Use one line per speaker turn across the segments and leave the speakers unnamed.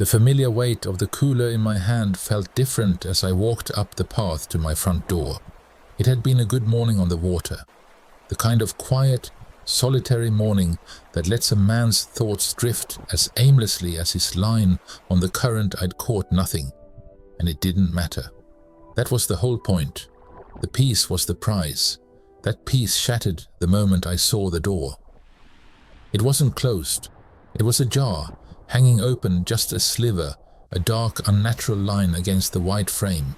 The familiar weight of the cooler in my hand felt different as I walked up the path to my front door. It had been a good morning on the water, the kind of quiet, solitary morning that lets a man's thoughts drift as aimlessly as his line on the current. I'd caught nothing, and it didn't matter. That was the whole point. The peace was the prize. That peace shattered the moment I saw the door. It wasn't closed. It was ajar, hanging open just a sliver, a dark, unnatural line against the white frame.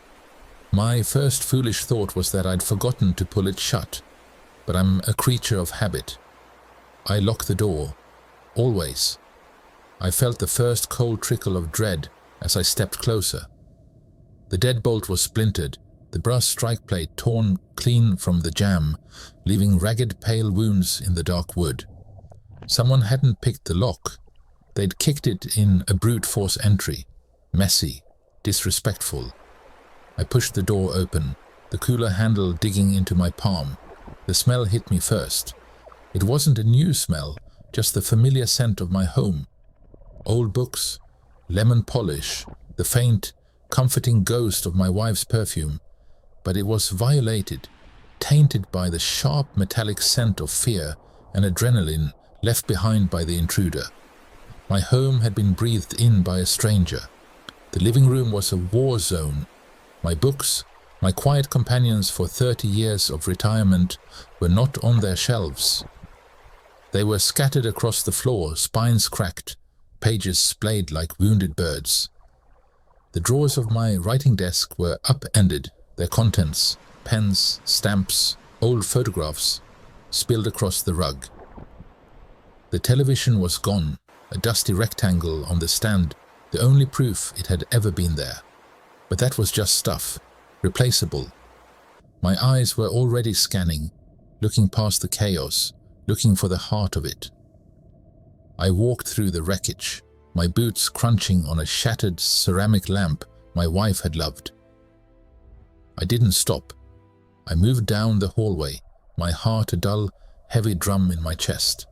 My first foolish thought was that I'd forgotten to pull it shut, but I'm a creature of habit. I lock the door, always. I felt the first cold trickle of dread as I stepped closer. The deadbolt was splintered, the brass strike plate torn clean from the jamb, leaving ragged pale wounds in the dark wood. Someone hadn't picked the lock. They'd kicked it in a brute force entry, messy, disrespectful. I pushed the door open, the cooler handle digging into my palm. The smell hit me first. It wasn't a new smell, just the familiar scent of my home. Old books, lemon polish, the faint, comforting ghost of my wife's perfume. But it was violated, tainted by the sharp metallic scent of fear and adrenaline left behind by the intruder. My home had been breathed in by a stranger. The living room was a war zone. My books, my quiet companions for 30 years of retirement, were not on their shelves. They were scattered across the floor, spines cracked, pages splayed like wounded birds. The drawers of my writing desk were upended, their contents, pens, stamps, old photographs, spilled across the rug. The television was gone, a dusty rectangle on the stand, the only proof it had ever been there. But that was just stuff, replaceable. My eyes were already scanning, looking past the chaos, looking for the heart of it. I walked through the wreckage, my boots crunching on a shattered ceramic lamp my wife had loved. I didn't stop. I moved down the hallway, my heart a dull, heavy drum in my chest.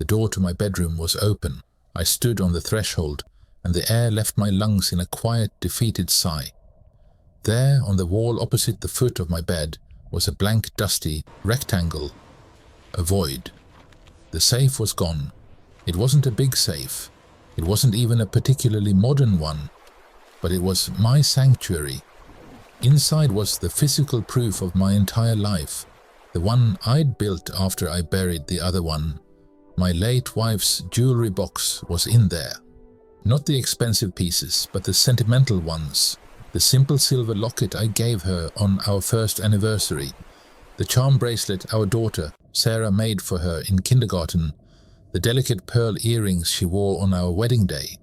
The door to my bedroom was open. I stood on the threshold, and the air left my lungs in a quiet, defeated sigh. There, on the wall opposite the foot of my bed, was a blank, dusty rectangle, a void. The safe was gone. It wasn't a big safe. It wasn't even a particularly modern one, but it was my sanctuary. Inside was the physical proof of my entire life, the one I'd built after I buried the other one. My late wife's jewelry box was in there. Not the expensive pieces, but the sentimental ones. The simple silver locket I gave her on our first anniversary. The charm bracelet our daughter, Sarah, made for her in kindergarten. The delicate pearl earrings she wore on our wedding day.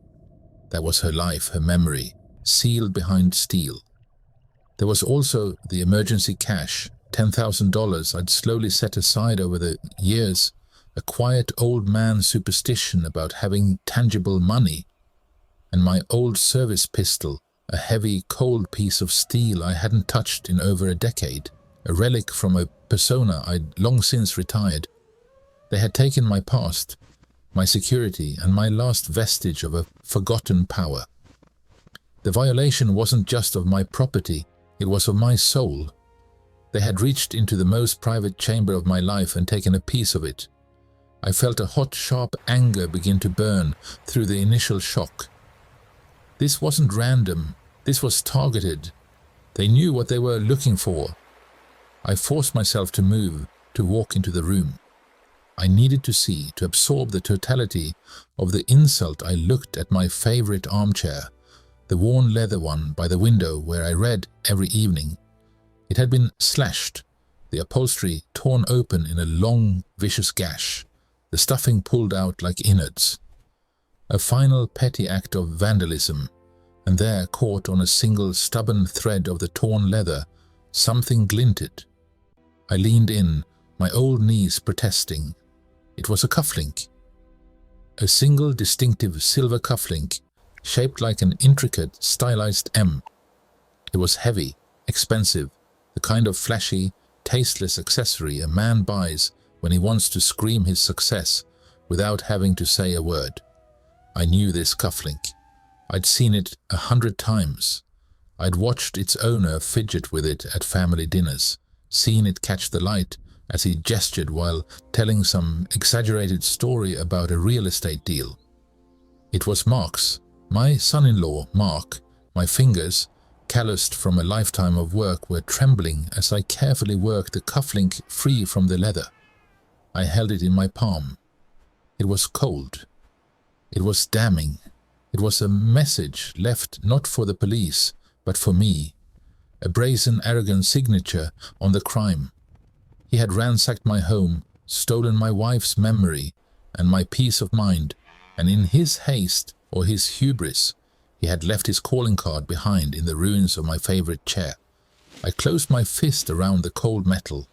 That was her life, her memory, sealed behind steel. There was also the emergency cash, $10,000 I'd slowly set aside over the years, a quiet old man superstition about having tangible money, and my old service pistol, a heavy, cold piece of steel I hadn't touched in over a decade, a relic from a persona I'd long since retired. They had taken my past, my security, and my last vestige of a forgotten power. The violation wasn't just of my property, it was of my soul. They had reached into the most private chamber of my life and taken a piece of it. I felt a hot, sharp anger begin to burn through the initial shock. This wasn't random, this was targeted. They knew what they were looking for. I forced myself to move, to walk into the room. I needed to see, to absorb the totality of the insult. I looked at my favorite armchair, the worn leather one by the window where I read every evening. It had been slashed, the upholstery torn open in a long, vicious gash, the stuffing pulled out like innards. A final petty act of vandalism, and there, caught on a single stubborn thread of the torn leather, something glinted. I leaned in, my old knees protesting. It was a cufflink. A single distinctive silver cufflink, shaped like an intricate, stylized M. It was heavy, expensive, the kind of flashy, tasteless accessory a man buys when he wants to scream his success without having to say a word. I knew this cufflink. I'd seen it 100 times. I'd watched its owner fidget with it at family dinners, seen it catch the light as he gestured while telling some exaggerated story about a real estate deal. It was Mark's, my son-in-law, Mark. My fingers, calloused from a lifetime of work, were trembling as I carefully worked the cufflink free from the leather. I held it in my palm. It was cold. It was damning. It was a message left not for the police, but for me. A brazen, arrogant signature on the crime. He had ransacked my home, stolen my wife's memory and my peace of mind, and in his haste or his hubris, he had left his calling card behind in the ruins of my favorite chair. I closed my fist around the cold metal.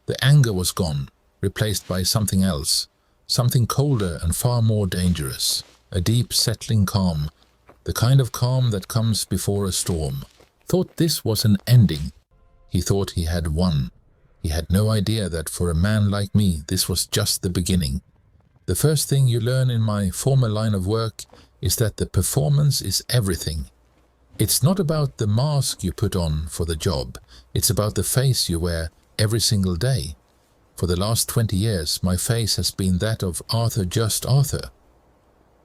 The anger was gone, replaced by something else, something colder and far more dangerous. A deep, settling calm, the kind of calm that comes before a storm. Thought this was an ending. He thought he had won. He had no idea that for a man like me, this was just the beginning. The first thing you learn in my former line of work is that the performance is everything. It's not about the mask you put on for the job. It's about the face you wear every single day. For the last 20 years, my face has been that of Arthur Just Arthur,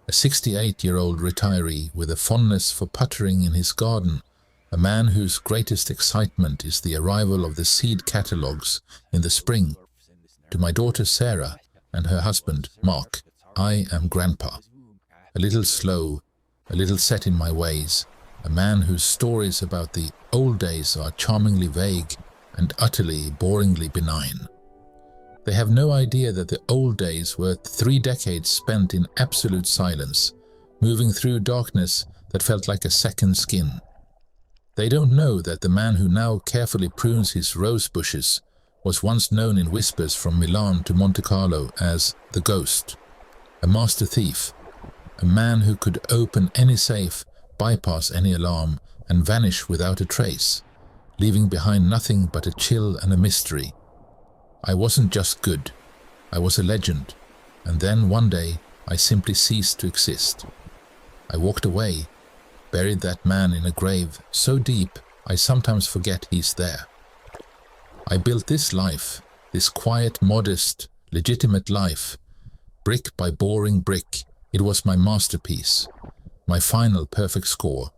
a 68-year-old retiree with a fondness for puttering in his garden, a man whose greatest excitement is the arrival of the seed catalogues in the spring. To my daughter Sarah and her husband, Mark, I am Grandpa. A little slow, a little set in my ways, a man whose stories about the old days are charmingly vague and utterly, boringly benign. They have no idea that the old days were 3 decades spent in absolute silence, moving through darkness that felt like a second skin. They don't know that the man who now carefully prunes his rose bushes was once known in whispers from Milan to Monte Carlo as the Ghost, a master thief, a man who could open any safe, bypass any alarm, and vanish without a trace, leaving behind nothing but a chill and a mystery. I wasn't just good, I was a legend, and then one day I simply ceased to exist. I walked away, buried that man in a grave so deep I sometimes forget he's there. I built this life, this quiet, modest, legitimate life, brick by boring brick. It was my masterpiece, my final perfect score.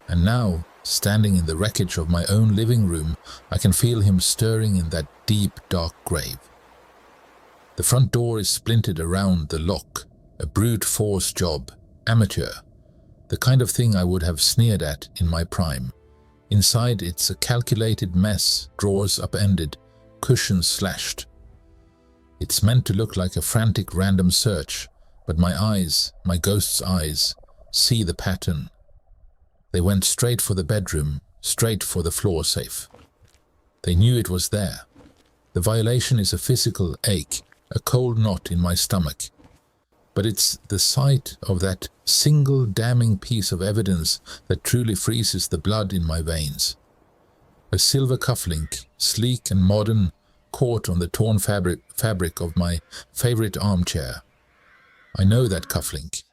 And now, standing in the wreckage of my own living room, I can feel him stirring in that deep, dark grave. The front door is splintered around the lock, a brute force job, amateur, the kind of thing I would have sneered at in my prime. Inside it's a calculated mess, drawers upended, cushions slashed. It's meant to look like a frantic random search, but my eyes, my ghost's eyes, see the pattern. They went straight for the bedroom, straight for the floor safe. They knew it was there. The violation is a physical ache, a cold knot in my stomach. But it's the sight of that single damning piece of evidence that truly freezes the blood in my veins. A silver cufflink, sleek and modern, caught on the torn fabric of my favorite armchair. I know that cufflink.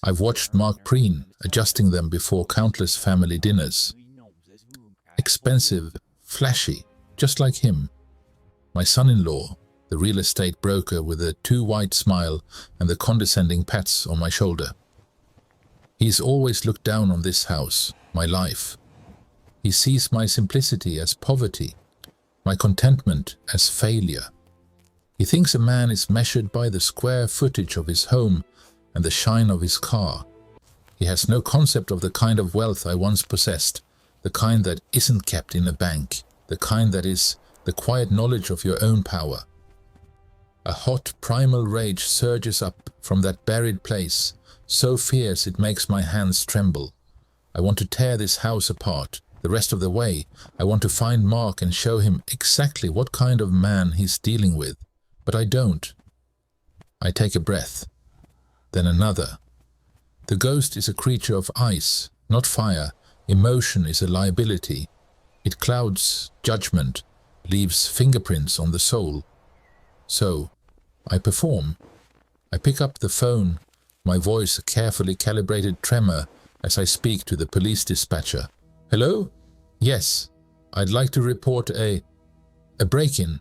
I've watched Mark preen, adjusting them before countless family dinners. Expensive, flashy, just like him. My son-in-law, the real estate broker with a too wide smile and the condescending pats on my shoulder. He's always looked down on this house, my life. He sees my simplicity as poverty, my contentment as failure. He thinks a man is measured by the square footage of his home and the shine of his car. He has no concept of the kind of wealth I once possessed, the kind that isn't kept in a bank, the kind that is the quiet knowledge of your own power. A hot primal rage surges up from that buried place, so fierce it makes my hands tremble. I want to tear this house apart. The rest of the way, I want to find Mark and show him exactly what kind of man he's dealing with. But I don't. I take a breath, then another. The ghost is a creature of ice, not fire. Emotion is a liability. It clouds judgment, leaves fingerprints on the soul. So, I perform. I pick up the phone, my voice a carefully calibrated tremor as I speak to the police dispatcher. Hello? Yes, I'd like to report a break-in.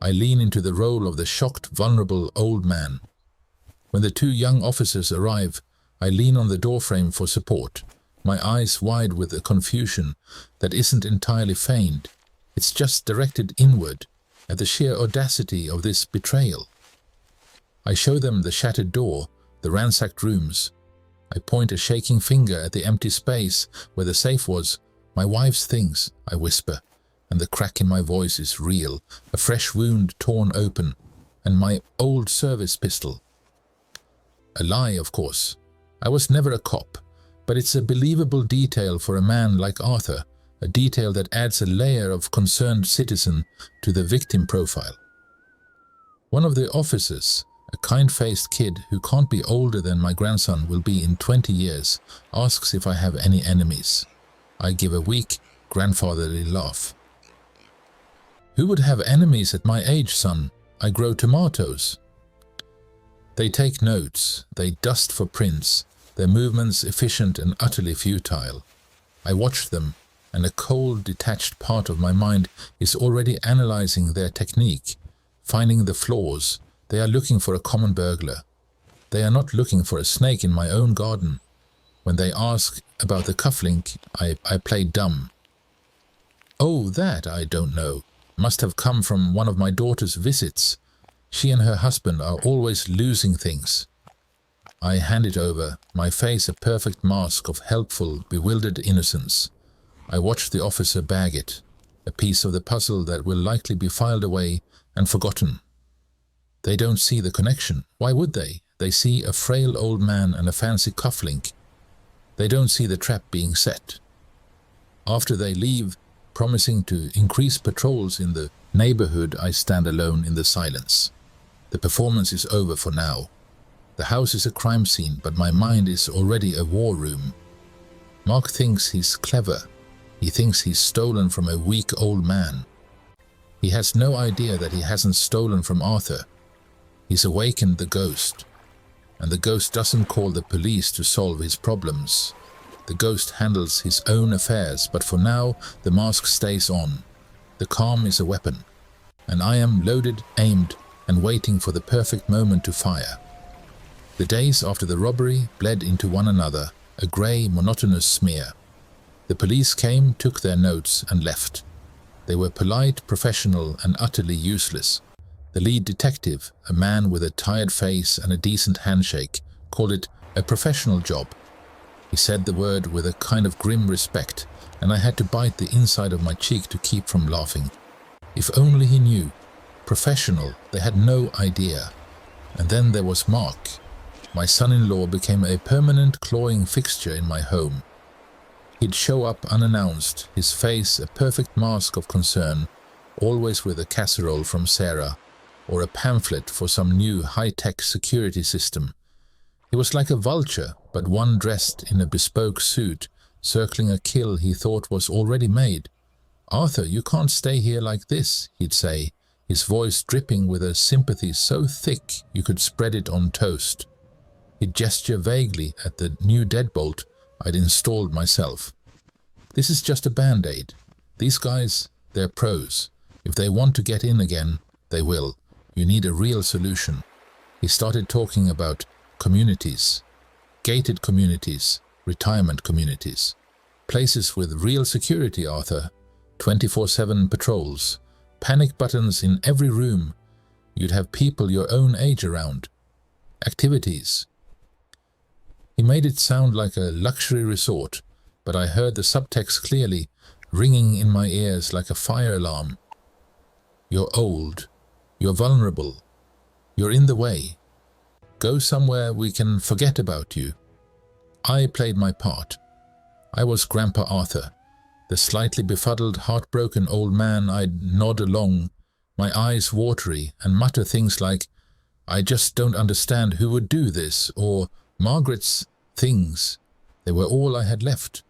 I lean into the role of the shocked, vulnerable old man. When the two young officers arrive, I lean on the doorframe for support, my eyes wide with a confusion that isn't entirely feigned. It's just directed inward at the sheer audacity of this betrayal. I show them the shattered door, the ransacked rooms. I point a shaking finger at the empty space where the safe was. My wife's things, I whisper, and the crack in my voice is real, a fresh wound torn open, and my old service pistol. A lie, of course. I was never a cop, but it's a believable detail for a man like Arthur, a detail that adds a layer of concerned citizen to the victim profile. One of the officers, a kind-faced kid who can't be older than my grandson will be in 20 years, asks if I have any enemies. I give a weak, grandfatherly laugh. Who would have enemies at my age, son? I grow tomatoes. They take notes, they dust for prints, their movements efficient and utterly futile. I watch them, and a cold, detached part of my mind is already analyzing their technique, finding the flaws. They are looking for a common burglar. They are not looking for a snake in my own garden. When they ask about the cufflink, I play dumb. Oh, that I don't know. Must have come from one of my daughter's visits. She and her husband are always losing things. I hand it over, my face a perfect mask of helpful, bewildered innocence. I watch the officer bag it, a piece of the puzzle that will likely be filed away and forgotten. They don't see the connection. Why would they? They see a frail old man and a fancy cufflink. They don't see the trap being set. After they leave, promising to increase patrols in the neighborhood, I stand alone in the silence. The performance is over for now. The house is a crime scene, but my mind is already a war room. Mark thinks he's clever. He thinks he's stolen from a weak old man. He has no idea that he hasn't stolen from Arthur. He's awakened the ghost. And the ghost doesn't call the police to solve his problems. The ghost handles his own affairs, but for now the mask stays on. The calm is a weapon, and I am loaded, aimed, and waiting for the perfect moment to fire. The days after the robbery bled into one another, a grey, monotonous smear. The police came, took their notes, and left. They were polite, professional, and utterly useless. The lead detective, a man with a tired face and a decent handshake, called it a professional job. He said the word with a kind of grim respect, and I had to bite the inside of my cheek to keep from laughing. If only he knew. Professional, they had no idea. And then there was Mark. My son-in-law became a permanent clawing fixture in my home. He'd show up unannounced, his face a perfect mask of concern, always with a casserole from Sarah, or a pamphlet for some new high-tech security system. He was like a vulture, but one dressed in a bespoke suit, circling a kill he thought was already made. "Arthur, you can't stay here like this," he'd say, his voice dripping with a sympathy so thick you could spread it on toast. He'd gesture vaguely at the new deadbolt I'd installed myself. "This is just a band-aid. These guys, they're pros. If they want to get in again, they will. You need a real solution." He started talking about communities, gated communities, retirement communities, places with real security, Arthur, 24/7 patrols, panic buttons in every room. You'd have people your own age around. Activities. He made it sound like a luxury resort, but I heard the subtext clearly, ringing in my ears like a fire alarm. "You're old. You're vulnerable. You're in the way. Go somewhere we can forget about you." I played my part. I was Grandpa Arthur, the slightly befuddled, heartbroken old man. I'd nod along, my eyes watery, and mutter things like, "I just don't understand who would do this," or "Margaret's things." They were all I had left.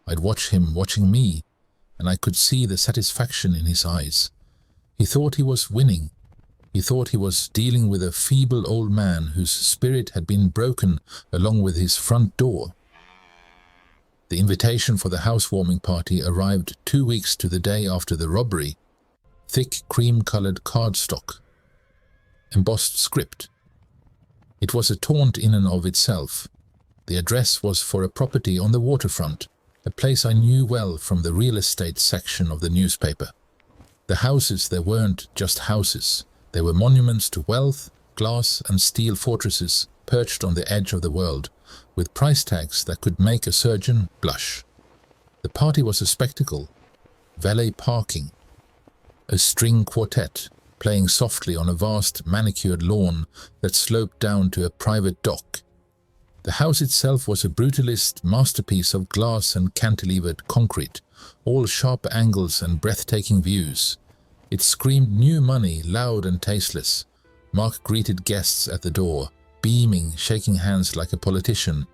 I'd watch him watching me, and I could see the satisfaction in his eyes. He thought he was winning. He thought he was dealing with a feeble old man whose spirit had been broken along with his front door. The invitation for the housewarming party arrived 2 weeks to the day after the robbery. Thick cream-colored cardstock. Embossed script. It was a taunt in and of itself. The address was for a property on the waterfront, a place I knew well from the real estate section of the newspaper. The houses there weren't just houses. They were monuments to wealth, glass and steel fortresses perched on the edge of the world, with price tags that could make a surgeon blush. The party was a spectacle. Valet parking. A string quartet playing softly on a vast manicured lawn that sloped down to a private dock. The house itself was a brutalist masterpiece of glass and cantilevered concrete, all sharp angles and breathtaking views. It screamed new money, loud and tasteless. Mark greeted guests at the door, beaming, shaking hands like a politician.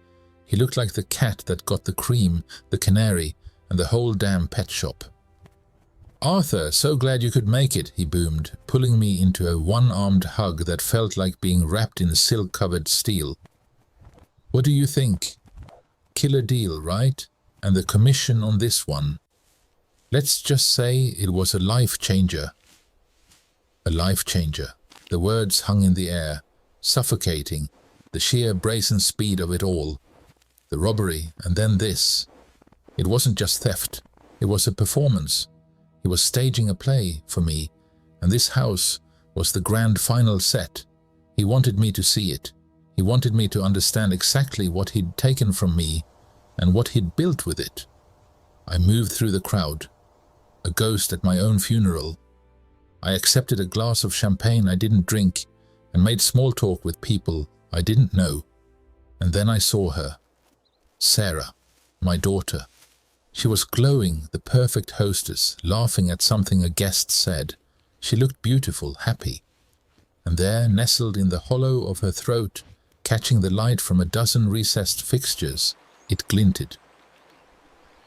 He looked like the cat that got the cream, the canary, and the whole damn pet shop. "Arthur, so glad you could make it," he boomed, pulling me into a one-armed hug that felt like being wrapped in silk-covered steel. "What do you think? Killer deal, right? And the commission on this one. Let's just say it was a life changer." A life changer. The words hung in the air, suffocating, the sheer brazen speed of it all. The robbery, and then this. It wasn't just theft. It was a performance. He was staging a play for me, and this house was the grand final set. He wanted me to see it. He wanted me to understand exactly what he'd taken from me and what he'd built with it. I moved through the crowd, a ghost at my own funeral. I accepted a glass of champagne I didn't drink and made small talk with people I didn't know. And then I saw her. Sarah, my daughter. She was glowing, the perfect hostess, laughing at something a guest said. She looked beautiful, happy. And there, nestled in the hollow of her throat, catching the light from a dozen recessed fixtures, it glinted.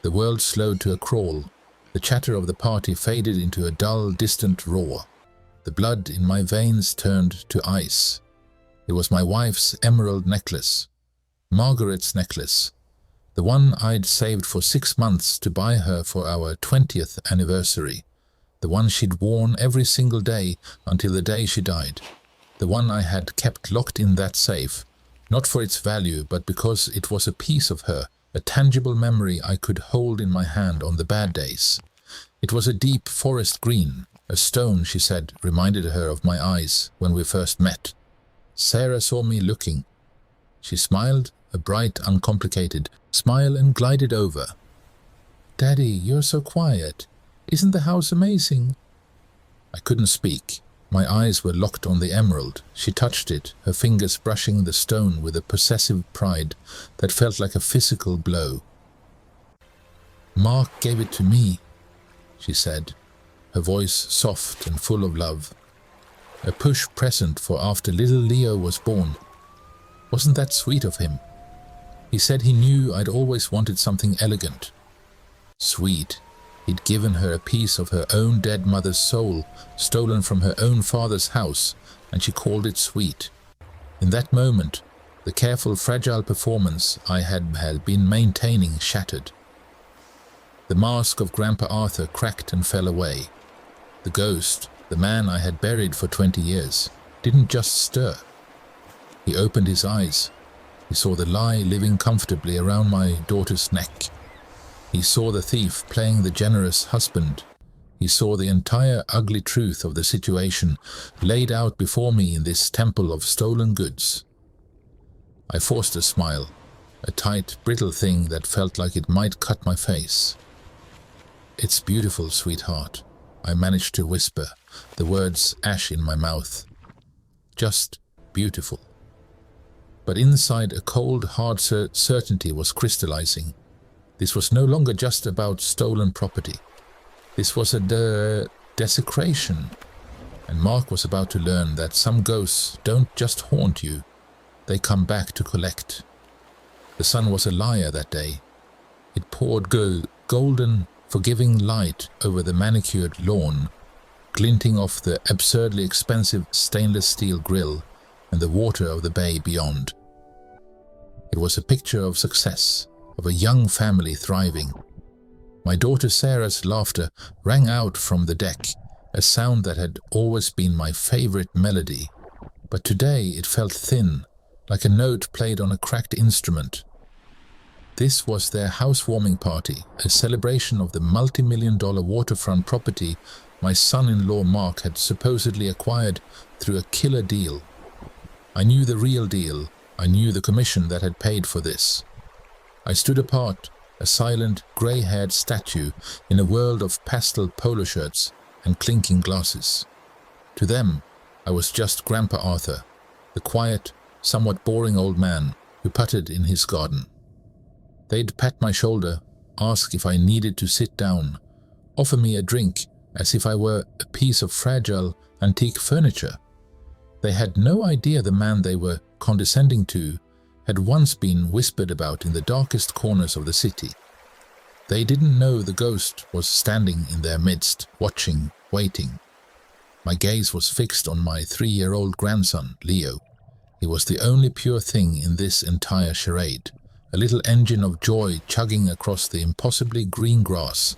The world slowed to a crawl. The chatter of the party faded into a dull, distant roar. The blood in my veins turned to ice. It was my wife's emerald necklace. Margaret's necklace. The one I'd saved for 6 months to buy her for our 20th anniversary. The one she'd worn every single day until the day she died. The one I had kept locked in that safe, not for its value, but because it was a piece of her, a tangible memory I could hold in my hand on the bad days. It was a deep forest green. A stone, she said, reminded her of my eyes when we first met. Sarah saw me looking. She smiled, a bright, uncomplicated smile, and glided over. "Daddy, you're so quiet. Isn't the house amazing?" I couldn't speak. My eyes were locked on the emerald. She touched it, her fingers brushing the stone with a possessive pride that felt like a physical blow. "Mark gave it to me," she said, her voice soft and full of love. A push present for after little Leo was born. Wasn't that sweet of him? He said he knew I'd always wanted something elegant. Sweet. He'd given her a piece of her own dead mother's soul, stolen from her own father's house, and she called it sweet. In that moment, the careful, fragile performance I had been maintaining shattered. The mask of Grandpa Arthur cracked and fell away. The ghost, the man I had buried for 20 years, didn't just stir. He opened his eyes. He saw the lie living comfortably around my daughter's neck. He saw the thief playing the generous husband. He saw the entire ugly truth of the situation laid out before me in this temple of stolen goods. I forced a smile, a tight, brittle thing that felt like it might cut my face. "It's beautiful, sweetheart," I managed to whisper, the words ash in my mouth. Just beautiful. But inside, a cold, hard certainty was crystallizing. This was no longer just about stolen property. This was a desecration. And Mark was about to learn that some ghosts don't just haunt you, they come back to collect. The sun was a liar that day. It poured golden, forgiving light over the manicured lawn. glinting off the absurdly expensive stainless steel grill and the water of the bay beyond. It was a picture of success, of a young family thriving. My daughter Sarah's laughter rang out from the deck, a sound that had always been my favorite melody, but today it felt thin, like a note played on a cracked instrument. This was their housewarming party, a celebration of the multi-million-dollar waterfront property my son-in-law Mark had supposedly acquired through a killer deal. I knew the real deal. I knew the commission that had paid for this. I stood apart, a silent, grey-haired statue in a world of pastel polo shirts and clinking glasses. To them, I was just Grandpa Arthur, the quiet, somewhat boring old man who putted in his garden. They'd pat my shoulder, ask if I needed to sit down, offer me a drink as if I were a piece of fragile, antique furniture. They had no idea the man they were condescending to had once been whispered about in the darkest corners of the city. They didn't know the ghost was standing in their midst, watching, waiting. My gaze was fixed on my 3-year-old grandson, Leo. He was the only pure thing in this entire charade, a little engine of joy chugging across the impossibly green grass.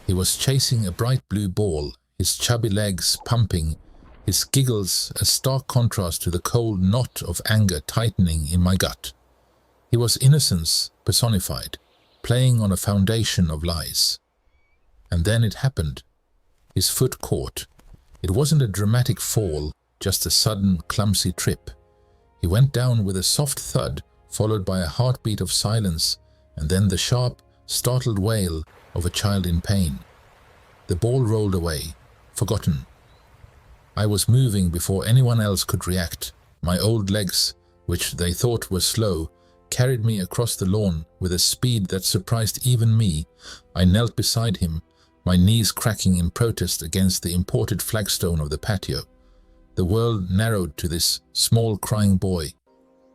He was chasing a bright blue ball, his chubby legs pumping, his giggles a stark contrast to the cold knot of anger tightening in my gut. He was innocence personified, playing on a foundation of lies. And then it happened. His foot caught. It wasn't a dramatic fall, just a sudden, clumsy trip. He went down with a soft thud, followed by a heartbeat of silence, and then the sharp, startled wail of a child in pain. The ball rolled away, forgotten. I was moving before anyone else could react. My old legs, which they thought were slow, carried me across the lawn with a speed that surprised even me. I knelt beside him, my knees cracking in protest against the imported flagstone of the patio. The world narrowed to this small crying boy.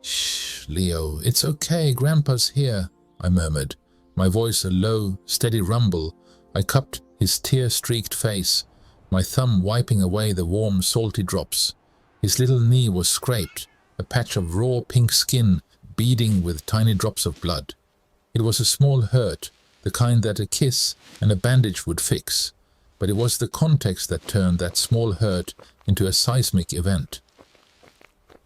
"Shh, Leo, it's okay, Grandpa's here," I murmured, my voice a low, steady rumble. I cupped his tear-streaked face, my thumb wiping away the warm, salty drops. His little knee was scraped, a patch of raw pink skin beading with tiny drops of blood. It was a small hurt, the kind that a kiss and a bandage would fix, but it was the context that turned that small hurt into a seismic event.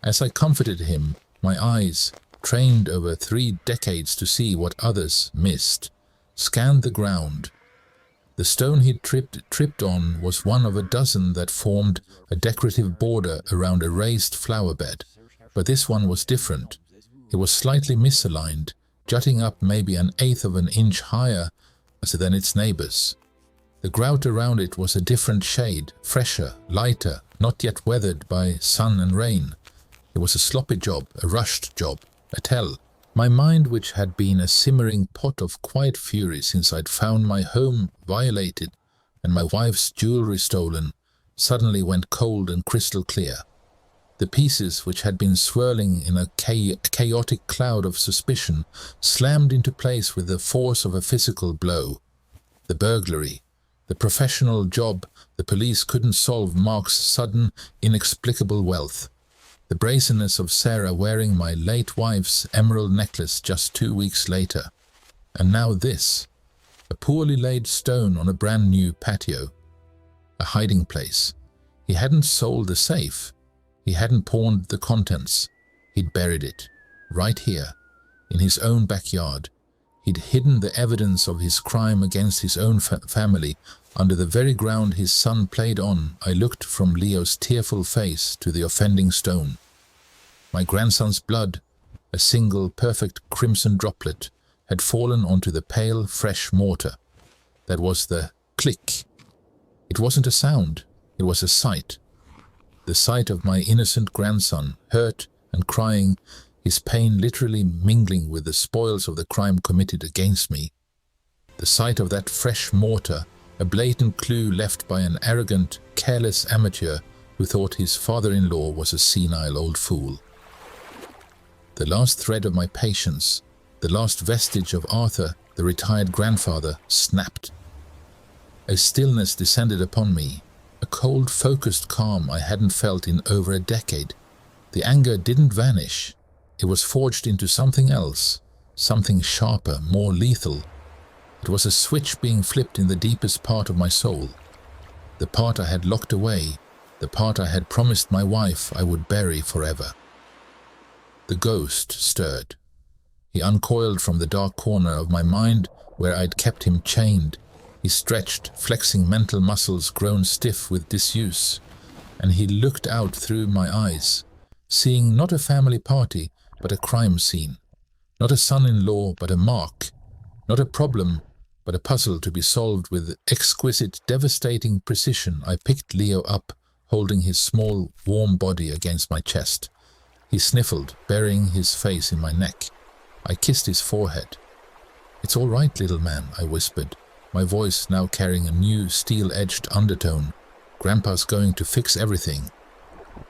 As I comforted him, my eyes, trained over 3 decades to see what others missed, scanned the ground. The stone he'd tripped on was one of a dozen that formed a decorative border around a raised flower bed, but this one was different. It was slightly misaligned, jutting up maybe 1/8 of an inch higher than its neighbors. The grout around it was a different shade, fresher, lighter, not yet weathered by sun and rain. It was a sloppy job, a rushed job, a tell. My mind, which had been a simmering pot of quiet fury since I'd found my home violated and my wife's jewelry stolen, suddenly went cold and crystal clear. The pieces, which had been swirling in a chaotic cloud of suspicion, slammed into place with the force of a physical blow. The burglary, the professional job the police couldn't solve Mark's sudden, inexplicable wealth. The brazenness of Sarah wearing my late wife's emerald necklace just 2 weeks later. And now this, a poorly laid stone on a brand new patio. A hiding place. He hadn't sold the safe. He hadn't pawned the contents. He'd buried it, right here, in his own backyard. He'd hidden the evidence of his crime against his own family under the very ground his son played on. I looked from Leo's tearful face to the offending stone. My grandson's blood, a single perfect crimson droplet, had fallen onto the pale, fresh mortar. That was the click. It wasn't a sound, it was a sight. The sight of my innocent grandson, hurt and crying, his pain literally mingling with the spoils of the crime committed against me. The sight of that fresh mortar, a blatant clue left by an arrogant, careless amateur who thought his father-in-law was a senile old fool. The last thread of my patience, the last vestige of Arthur, the retired grandfather, snapped. A stillness descended upon me, A cold, focused calm I hadn't felt in over a decade. The anger didn't vanish. It was forged into something else, something sharper, more lethal. It was a switch being flipped in the deepest part of my soul. The part I had locked away, the part I had promised my wife I would bury forever. The ghost stirred. He uncoiled from the dark corner of my mind where I'd kept him chained. He stretched, flexing mental muscles grown stiff with disuse, and he looked out through my eyes, seeing not a family party, but a crime scene. Not a son-in-law, but a mark. Not a problem, but a puzzle to be solved with exquisite, devastating precision. I picked Leo up, holding his small, warm body against my chest. He sniffled, burying his face in my neck. I kissed his forehead. "It's all right, little man," I whispered, my voice now carrying a new steel-edged undertone. "Grandpa's going to fix everything."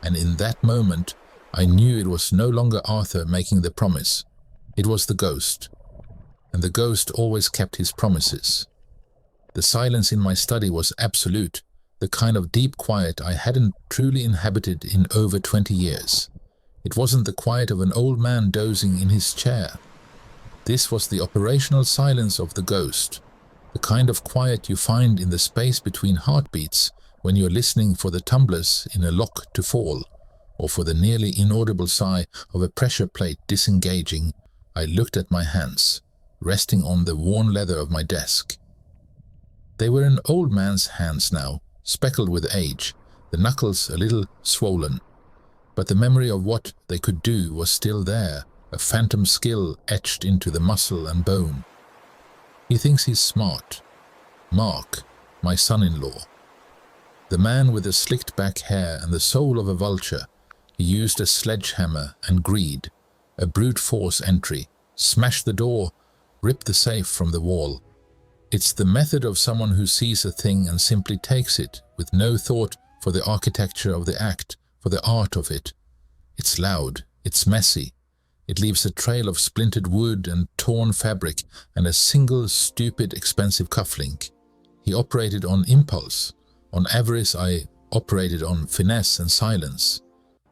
And in that moment, I knew it was no longer Arthur making the promise. It was the ghost. And the ghost always kept his promises. The silence in my study was absolute, the kind of deep quiet I hadn't truly inhabited in over 20 years. It wasn't the quiet of an old man dozing in his chair. This was the operational silence of the ghost, the kind of quiet you find in the space between heartbeats when you're listening for the tumblers in a lock to fall, or for the nearly inaudible sigh of a pressure plate disengaging. I looked at my hands, resting on the worn leather of my desk. They were an old man's hands now, speckled with age, the knuckles a little swollen. But the memory of what they could do was still there, a phantom skill etched into the muscle and bone. He thinks he's smart. Mark, my son-in-law. The man with the slicked back hair and the soul of a vulture. He used a sledgehammer and greed, a brute force entry, smashed the door, ripped the safe from the wall. It's the method of someone who sees a thing and simply takes it, with no thought for the architecture of the act, for the art of it. It's loud, it's messy. It leaves a trail of splintered wood and torn fabric and a single stupid expensive cufflink. He operated on impulse. On avarice I operated on finesse and silence.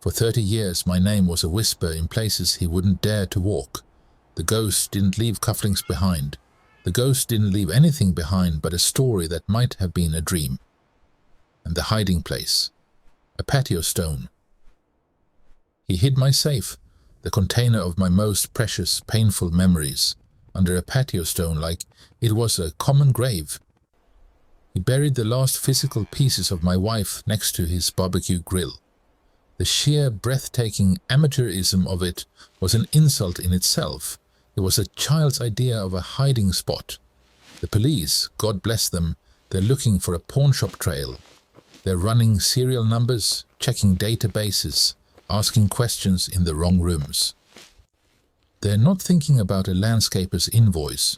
For 30 years my name was a whisper in places he wouldn't dare to walk. The ghost didn't leave cufflinks behind. The ghost didn't leave anything behind but a story that might have been a dream. And the hiding place. A patio stone. He hid my safe, the container of my most precious, painful memories, under a patio stone like it was a common grave. He buried the last physical pieces of my wife next to his barbecue grill. The sheer, breathtaking amateurism of it was an insult in itself. It was a child's idea of a hiding spot. The police, God bless them, they're looking for a pawnshop trail. They're running serial numbers, checking databases, asking questions in the wrong rooms. They're not thinking about a landscaper's invoice.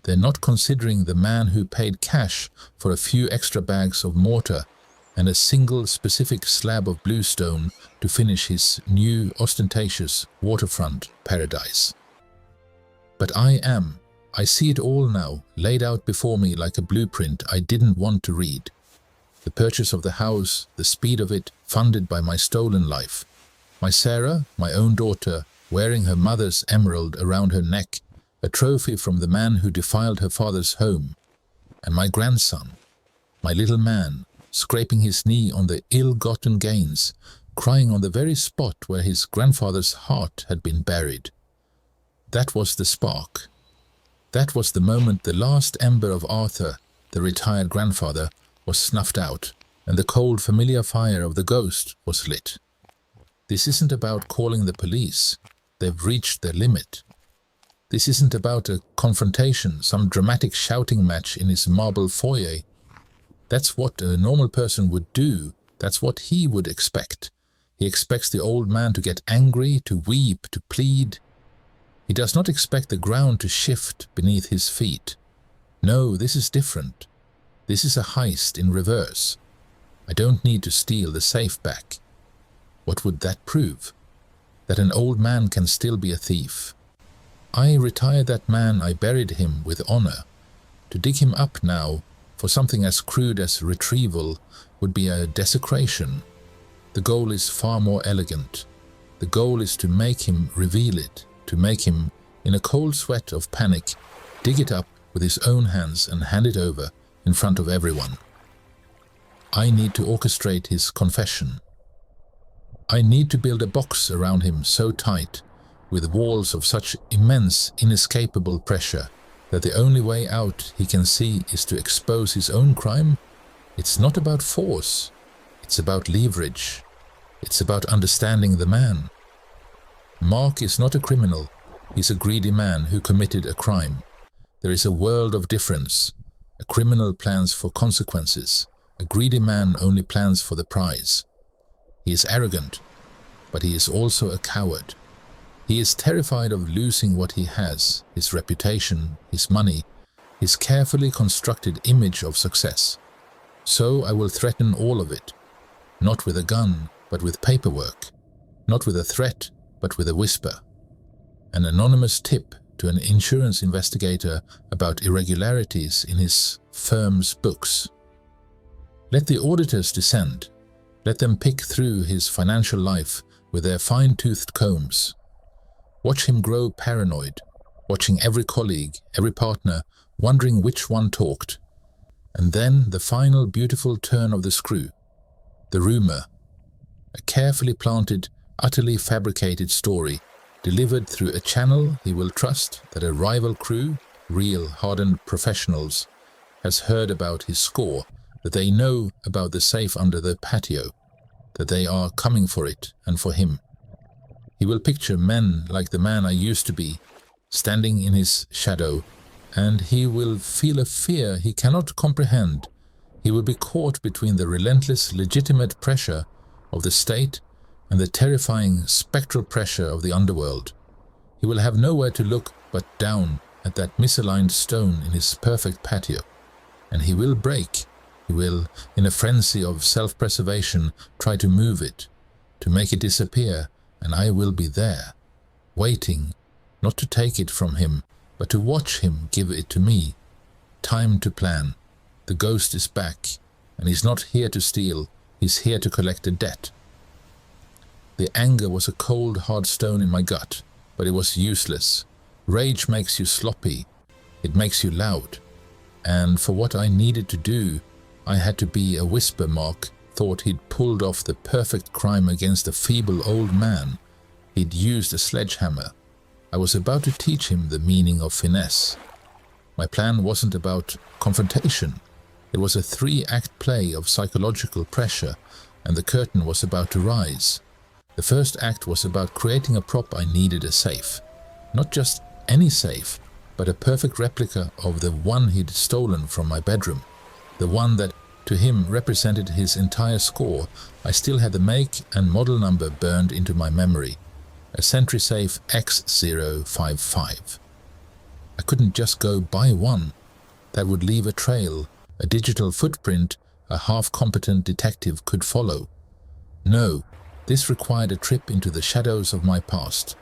They're not considering the man who paid cash for a few extra bags of mortar and a single specific slab of bluestone to finish his new ostentatious waterfront paradise. But I see it all now, laid out before me like a blueprint I didn't want to read. The purchase of the house, the speed of it, funded by my stolen life. My Sarah, my own daughter, wearing her mother's emerald around her neck, a trophy from the man who defiled her father's home. And my grandson, my little man, scraping his knee on the ill-gotten gains, crying on the very spot where his grandfather's heart had been buried. That was the spark. That was the moment the last ember of Arthur, the retired grandfather, was snuffed out, and the cold, familiar fire of the ghost was lit. This isn't about calling the police. They've reached their limit. This isn't about a confrontation, some dramatic shouting match in his marble foyer. That's what a normal person would do. That's what he would expect. He expects the old man to get angry, to weep, to plead. He does not expect the ground to shift beneath his feet. No, this is different. This is a heist in reverse. I don't need to steal the safe back. What would that prove? That an old man can still be a thief. I retired that man, I buried him with honor. To dig him up now, for something as crude as retrieval would be a desecration. The goal is far more elegant. The goal is to make him reveal it, to make him, in a cold sweat of panic, dig it up with his own hands and hand it over in front of everyone. I need to orchestrate his confession. I need to build a box around him so tight, with walls of such immense, inescapable pressure, that the only way out he can see is to expose his own crime. It's not about force. It's about leverage. It's about understanding the man. Mark is not a criminal. He's a greedy man who committed a crime. There is a world of difference. A criminal plans for consequences. A greedy man only plans for the prize. He is arrogant, but he is also a coward. He is terrified of losing what he has, his reputation, his money, his carefully constructed image of success. So I will threaten all of it, not with a gun, but with paperwork, not with a threat, but with a whisper. An anonymous tip to an insurance investigator about irregularities in his firm's books. Let the auditors descend. Let them pick through his financial life with their fine-toothed combs. Watch him grow paranoid, watching every colleague, every partner, wondering which one talked. And then the final beautiful turn of the screw. The rumor. A carefully planted, utterly fabricated story, delivered through a channel he will trust that a rival crew, real hardened professionals, has heard about his score, that they know about the safe under the patio, that they are coming for it and for him. He will picture men like the man I used to be, standing in his shadow, and he will feel a fear he cannot comprehend. He will be caught between the relentless, legitimate pressure of the state and the terrifying, spectral pressure of the underworld. He will have nowhere to look but down at that misaligned stone in his perfect patio, and he will break. He will, in a frenzy of self-preservation, try to move it, to make it disappear, and I will be there, waiting, not to take it from him, but to watch him give it to me. Time to plan. The ghost is back, and he's not here to steal, he's here to collect a debt. The anger was a cold, hard stone in my gut, but it was useless. Rage makes you sloppy, it makes you loud, and for what I needed to do, I had to be a whisper. Mark thought he'd pulled off the perfect crime against a feeble old man. He'd used a sledgehammer. I was about to teach him the meaning of finesse. My plan wasn't about confrontation. It was a 3-act play of psychological pressure, and the curtain was about to rise. The first act was about creating a prop I needed: a safe. Not just any safe, but a perfect replica of the one he'd stolen from my bedroom. The one that, to him, represented his entire score. I still had the make and model number burned into my memory. A Sentry Safe X055. I couldn't just go buy one. That would leave a trail, a digital footprint a half-competent detective could follow. No, this required a trip into the shadows of my past.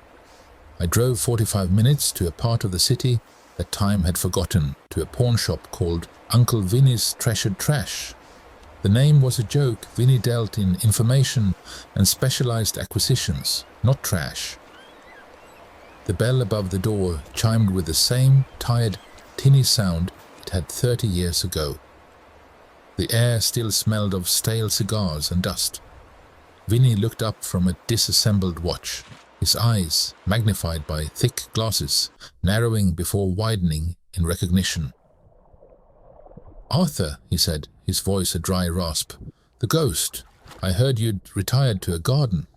I drove 45 minutes to a part of the city that time had forgotten, to a pawn shop called Uncle Vinny's Treasured Trash. The name was a joke. Vinny dealt in information and specialized acquisitions, not trash. The bell above the door chimed with the same tired, tinny sound it had 30 years ago. The air still smelled of stale cigars and dust. Vinny looked up from a disassembled watch, his eyes, magnified by thick glasses, narrowing before widening in recognition. "Arthur," he said, his voice a dry rasp. "The ghost. I heard you'd retired to a garden."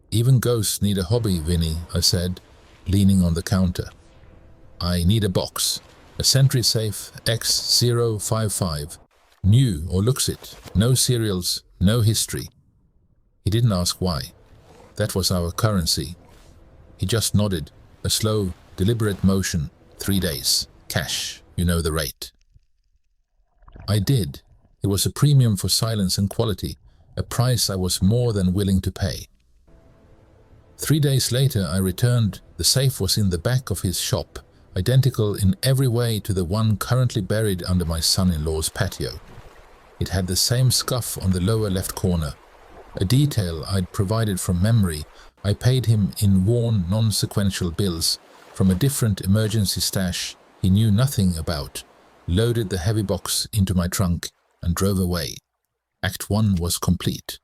"Even ghosts need a hobby, Vinny," I said, leaning on the counter. "I need a box. A Sentry Safe X055. New, or looks it. No serials, no history." He didn't ask why. That was our currency. He just nodded, a slow, deliberate motion. 3 days. Cash. You know the rate. I did. It was a premium for silence and quality, a price I was more than willing to pay. 3 days later I returned. The safe was in the back of his shop, identical in every way to the one currently buried under my son-in-law's patio. It had the same scuff on the lower left corner, a detail I'd provided from memory. I paid him in worn, non-sequential bills from a different emergency stash he knew nothing about, loaded the heavy box into my trunk, and drove away. Act 1 was complete.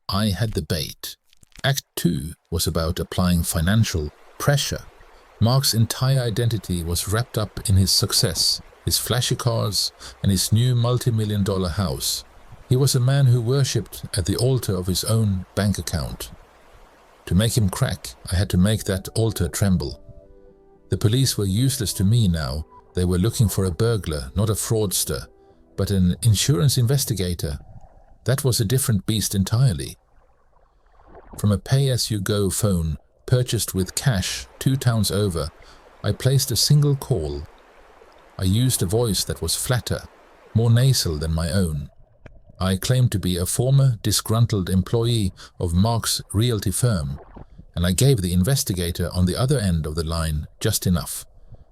I had the bait. Act 2 was about applying financial pressure. Mark's entire identity was wrapped up in his success, his flashy cars, and his new multi-million-dollar house. He was a man who worshipped at the altar of his own bank account. To make him crack, I had to make that altar tremble. The police were useless to me now. They were looking for a burglar, not a fraudster, but an insurance investigator. That was a different beast entirely. From a pay-as-you-go phone purchased with cash 2 towns over, I placed a single call. I used a voice that was flatter, more nasal than my own. I claimed to be a former disgruntled employee of Mark's realty firm, and I gave the investigator on the other end of the line just enough.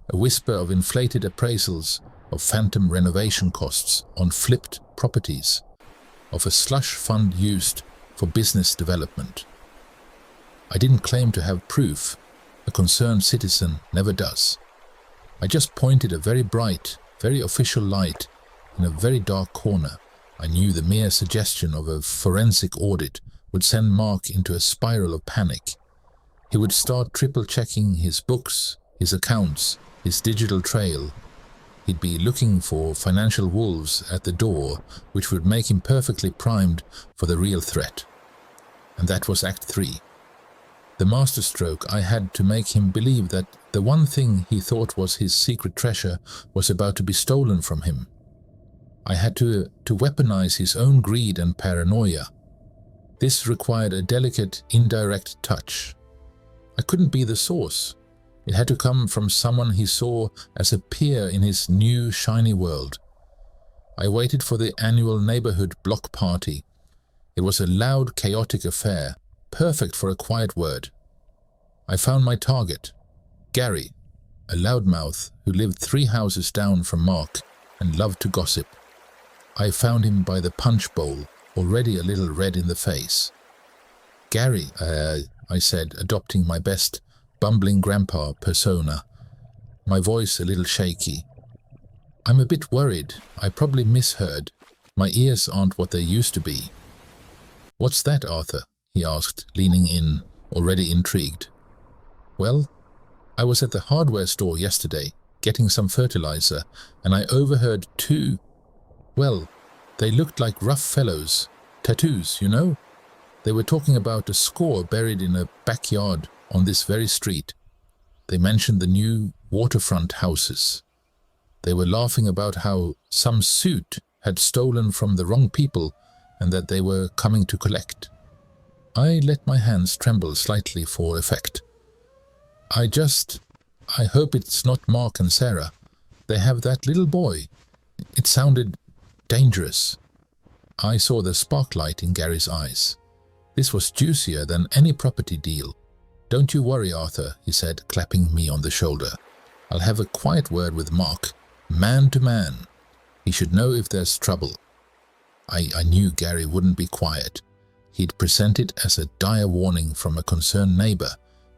A whisper of inflated appraisals, of phantom renovation costs on flipped properties, of a slush fund used for business development. I didn't claim to have proof. A concerned citizen never does. I just pointed a very bright, very official light in a very dark corner. I knew the mere suggestion of a forensic audit would send Mark into a spiral of panic. He would start triple-checking his books, his accounts, his digital trail. He'd be looking for financial wolves at the door, which would make him perfectly primed for the real threat. And that was Act 3. The masterstroke I had to make him believe that the one thing he thought was his secret treasure was about to be stolen from him. I had to weaponize his own greed and paranoia. This required a delicate, indirect touch. I couldn't be the source. It had to come from someone he saw as a peer in his new, shiny world. I waited for the annual neighborhood block party. It was a loud, chaotic affair, perfect for a quiet word. I found my target, Gary, a loudmouth who lived 3 houses down from Mark and loved to gossip. I found him by the punch bowl, already a little red in the face. Gary, I said, adopting my best bumbling grandpa persona, my voice a little shaky. I'm a bit worried. I probably misheard. My ears aren't what they used to be. What's that, Arthur? He asked, leaning in, already intrigued. Well, I was at the hardware store yesterday, getting some fertilizer, and I overheard 2, well, they looked like rough fellows, tattoos, you know? They were talking about a score buried in a backyard on this very street. They mentioned the new Waterfront houses. They were laughing about how some suit had stolen from the wrong people and that they were coming to collect. I let my hands tremble slightly for effect. I hope it's not Mark and Sarah. They have that little boy. It sounded dangerous. I saw the sparklight in Gary's eyes. This was juicier than any property deal. Don't you worry, Arthur, he said, clapping me on the shoulder. I'll have a quiet word with Mark, man to man. He should know if there's trouble. I knew Gary wouldn't be quiet. He'd present it as a dire warning from a concerned neighbor,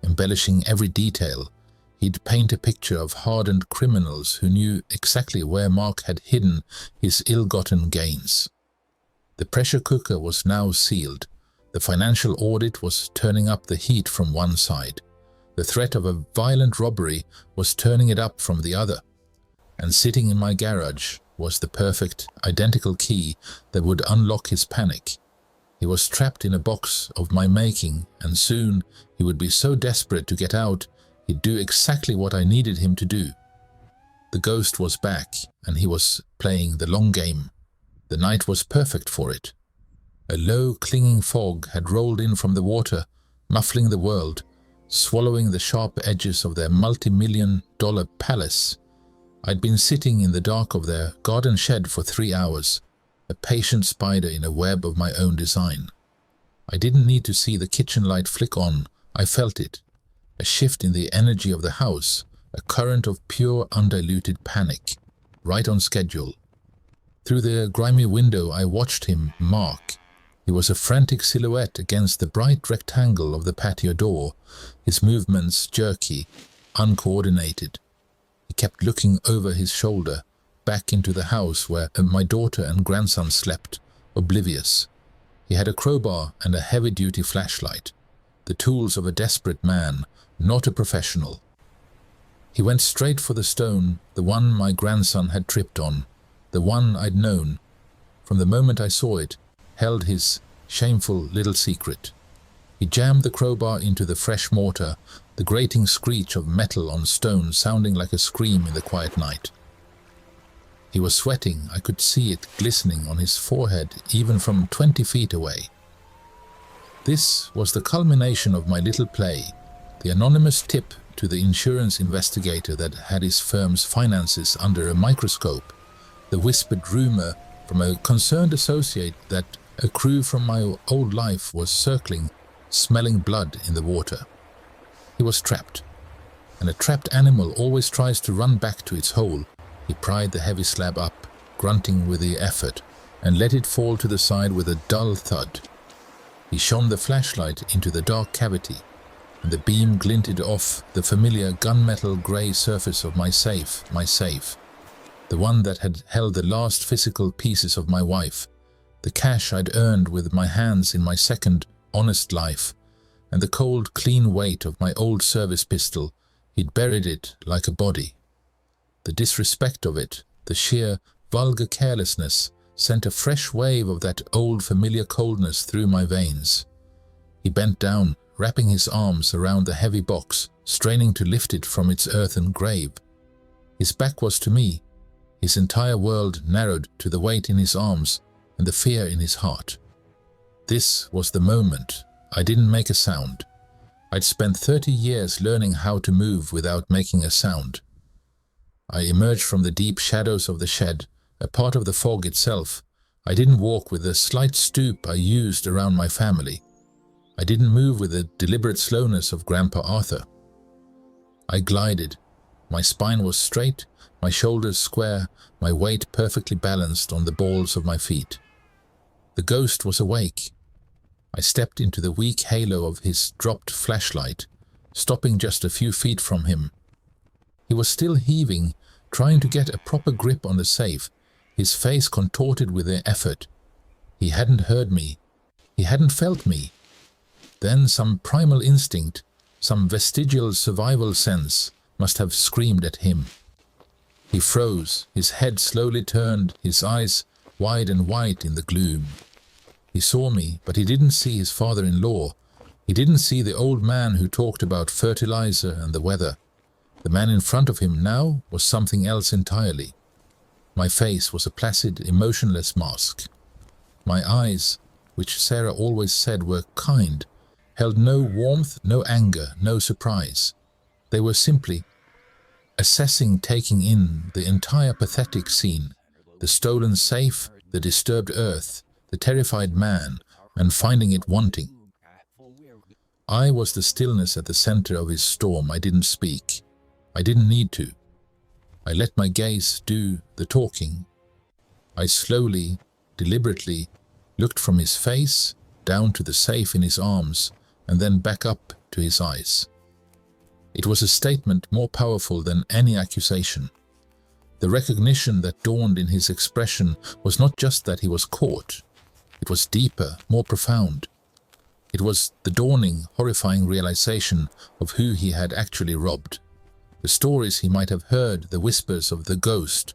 embellishing every detail. He'd paint a picture of hardened criminals who knew exactly where Mark had hidden his ill-gotten gains. The pressure cooker was now sealed. The financial audit was turning up the heat from one side. The threat of a violent robbery was turning it up from the other. And sitting in my garage was the perfect, identical key that would unlock his panic. He was trapped in a box of my making, and soon he would be so desperate to get out, he'd do exactly what I needed him to do. The ghost was back, and he was playing the long game. The night was perfect for it. A low, clinging fog had rolled in from the water, muffling the world, swallowing the sharp edges of their multi-million-dollar palace. I'd been sitting in the dark of their garden shed for 3 hours, a patient spider in a web of my own design. I didn't need to see the kitchen light flick on. I felt it. A shift in the energy of the house, a current of pure, undiluted panic, right on schedule. Through the grimy window I watched him mark. He was a frantic silhouette against the bright rectangle of the patio door, his movements jerky, uncoordinated. He kept looking over his shoulder, back into the house where my daughter and grandson slept, oblivious. He had a crowbar and a heavy-duty flashlight, the tools of a desperate man, not a professional. He went straight for the stone, the one my grandson had tripped on, the one I'd known, from the moment I saw it, held his shameful little secret. He jammed the crowbar into the fresh mortar, the grating screech of metal on stone sounding like a scream in the quiet night. He was sweating. I could see it glistening on his forehead even from 20 feet away. This was the culmination of my little play, the anonymous tip to the insurance investigator that had his firm's finances under a microscope, the whispered rumor from a concerned associate that a crew from my old life was circling, smelling blood in the water. He was trapped, and a trapped animal always tries to run back to its hole. He pried the heavy slab up, grunting with the effort, and let it fall to the side with a dull thud. He shone the flashlight into the dark cavity, and the beam glinted off the familiar gunmetal grey surface of my safe, the one that had held the last physical pieces of my wife, the cash I'd earned with my hands in my second, honest life, and the cold, clean weight of my old service pistol. He'd buried it like a body. The disrespect of it, the sheer, vulgar carelessness, sent a fresh wave of that old familiar coldness through my veins. He bent down, wrapping his arms around the heavy box, straining to lift it from its earthen grave. His back was to me, his entire world narrowed to the weight in his arms and the fear in his heart. This was the moment. I didn't make a sound. I'd spent 30 years learning how to move without making a sound. I emerged from the deep shadows of the shed, a part of the fog itself. I didn't walk with the slight stoop I used around my family. I didn't move with the deliberate slowness of Grandpa Arthur. I glided. My spine was straight, my shoulders square, my weight perfectly balanced on the balls of my feet. The ghost was awake. I stepped into the weak halo of his dropped flashlight, stopping just a few feet from him. He was still heaving, trying to get a proper grip on the safe, his face contorted with the effort. He hadn't heard me. He hadn't felt me. Then some primal instinct, some vestigial survival sense must have screamed at him. He froze, his head slowly turned, his eyes wide and white in the gloom. He saw me, but he didn't see his father-in-law. He didn't see the old man who talked about fertilizer and the weather. The man in front of him now was something else entirely. My face was a placid, emotionless mask. My eyes, which Sarah always said were kind, held no warmth, no anger, no surprise. They were simply assessing, taking in the entire pathetic scene, the stolen safe, the disturbed earth, the terrified man, and finding it wanting. I was the stillness at the center of his storm. I didn't speak. I didn't need to. I let my gaze do the talking. I slowly, deliberately looked from his face down to the safe in his arms and then back up to his eyes. It was a statement more powerful than any accusation. The recognition that dawned in his expression was not just that he was caught. It was deeper, more profound. It was the dawning, horrifying realization of who he had actually robbed. The stories he might have heard, the whispers of the ghost,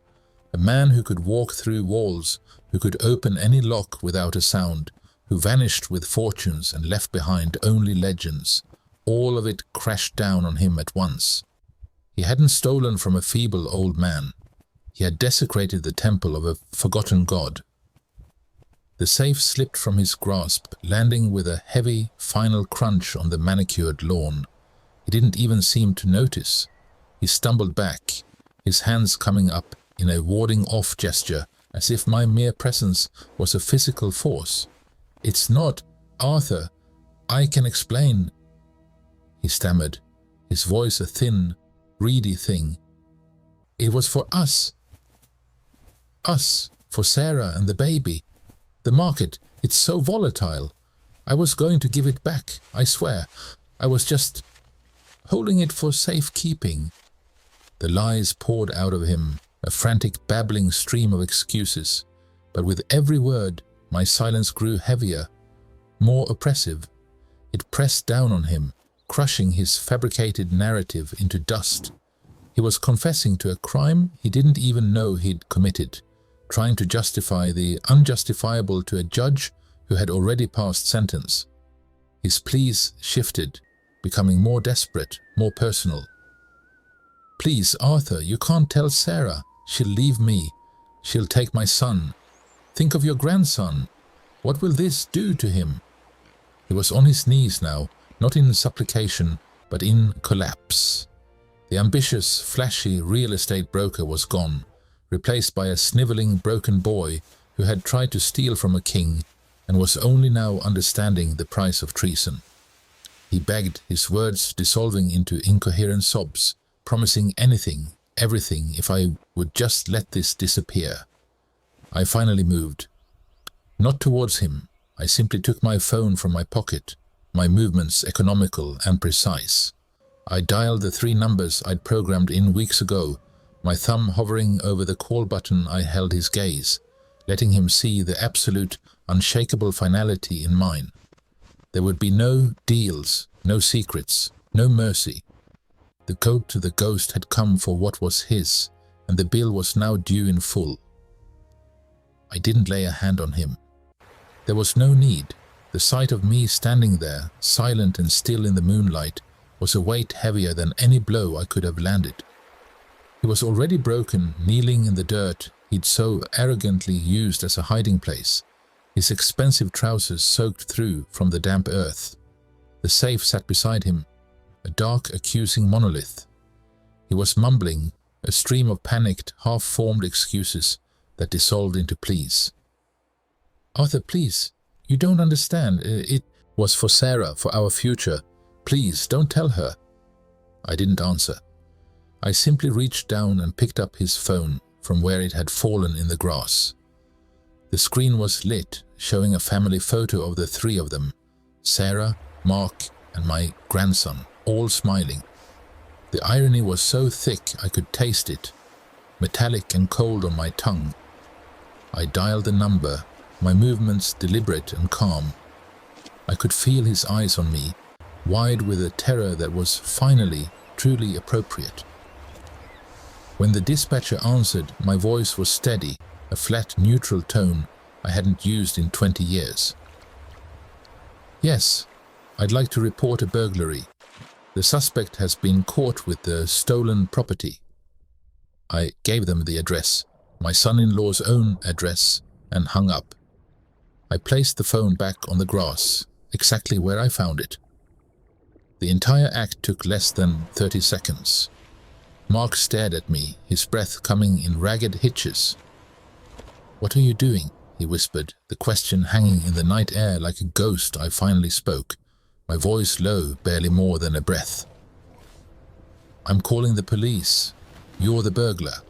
a man who could walk through walls, who could open any lock without a sound, who vanished with fortunes and left behind only legends. All of it crashed down on him at once. He hadn't stolen from a feeble old man. He had desecrated the temple of a forgotten god. The safe slipped from his grasp, landing with a heavy, final crunch on the manicured lawn. He didn't even seem to notice. He stumbled back, his hands coming up in a warding-off gesture, as if my mere presence was a physical force. "It's not, Arthur. I can explain," he stammered, his voice a thin, greedy thing. It was for us. Us, for Sarah and the baby. The market, it's so volatile. I was going to give it back, I swear. I was just holding it for safekeeping. The lies poured out of him, a frantic babbling stream of excuses. But with every word, my silence grew heavier, more oppressive. It pressed down on him, crushing his fabricated narrative into dust. He was confessing to a crime he didn't even know he'd committed, trying to justify the unjustifiable to a judge who had already passed sentence. His pleas shifted, becoming more desperate, more personal. Please, Arthur, you can't tell Sarah. She'll leave me. She'll take my son. Think of your grandson. What will this do to him? He was on his knees now, not in supplication, but in collapse. The ambitious, flashy real estate broker was gone, replaced by a sniveling, broken boy who had tried to steal from a king and was only now understanding the price of treason. He begged, his words dissolving into incoherent sobs, promising anything, everything, if I would just let this disappear. I finally moved. Not towards him. I simply took my phone from my pocket, my movements economical and precise. I dialed the 3 numbers I'd programmed in weeks ago, my thumb hovering over the call button. I held his gaze, letting him see the absolute, unshakable finality in mine. There would be no deals, no secrets, no mercy. The code to the ghost had come for what was his, and the bill was now due in full. I didn't lay a hand on him. There was no need. The sight of me standing there, silent and still in the moonlight, was a weight heavier than any blow I could have landed. He was already broken, kneeling in the dirt he'd so arrogantly used as a hiding place, his expensive trousers soaked through from the damp earth. The safe sat beside him, a dark, accusing monolith. He was mumbling, a stream of panicked, half-formed excuses that dissolved into pleas. Arthur, please, you don't understand. It was for Sarah, for our future. Please, don't tell her. I didn't answer. I simply reached down and picked up his phone from where it had fallen in the grass. The screen was lit, showing a family photo of the 3 of them, Sarah, Mark, and my grandson, all smiling. The irony was so thick I could taste it, metallic and cold on my tongue. I dialed the number, my movements deliberate and calm. I could feel his eyes on me, wide with a terror that was finally truly appropriate. When the dispatcher answered, my voice was steady, a flat, neutral tone I hadn't used in 20 years. Yes, I'd like to report a burglary. The suspect has been caught with the stolen property. I gave them the address, my son-in-law's own address, and hung up. I placed the phone back on the grass, exactly where I found it. The entire act took less than 30 seconds. Mark stared at me, his breath coming in ragged hitches. "What are you doing?" he whispered, the question hanging in the night air like a ghost. I finally spoke, my voice low, barely more than a breath. "I'm calling the police. You're the burglar."